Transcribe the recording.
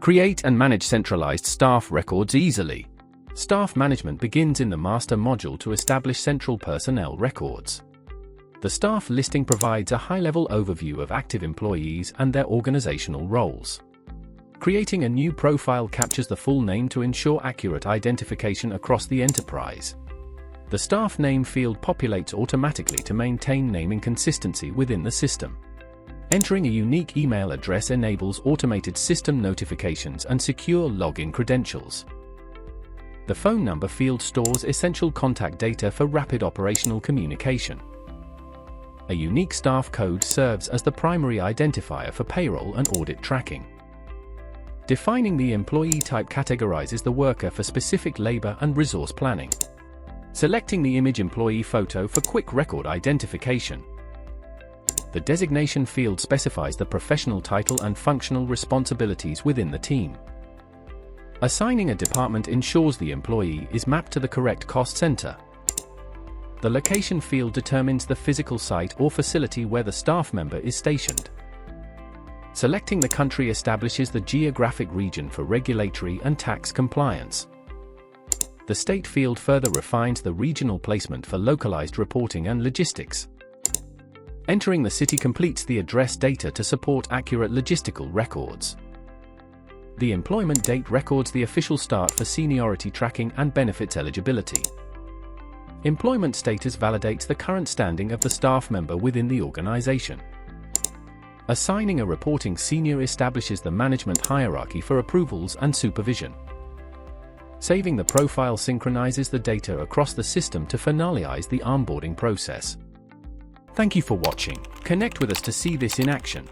Create and manage centralized staff records easily. Staff management begins in the master module to establish central personnel records. The staff listing provides a high-level overview of active employees and their organizational roles. Creating a new profile captures the full name to ensure accurate identification across the enterprise. The staff name field populates automatically to maintain naming consistency within the system. Entering a unique email address enables automated system notifications and secure login credentials. The phone number field stores essential contact data for rapid operational communication. A unique staff code serves as the primary identifier for payroll and audit tracking. Defining the employee type categorizes the worker for specific labor and resource planning. Selecting the image employee photo for quick record identification. The designation field specifies the professional title and functional responsibilities within the team. Assigning a department ensures the employee is mapped to the correct cost center. The location field determines the physical site or facility where the staff member is stationed. Selecting the country establishes the geographic region for regulatory and tax compliance. The state field further refines the regional placement for localized reporting and logistics. Entering the city completes the address data to support accurate logistical records. The employment date records the official start for seniority tracking and benefits eligibility. Employment status validates the current standing of the staff member within the organization. Assigning a reporting senior establishes the management hierarchy for approvals and supervision. Saving the profile synchronizes the data across the system to finalize the onboarding process. Thank you for watching. Connect with us to see this in action.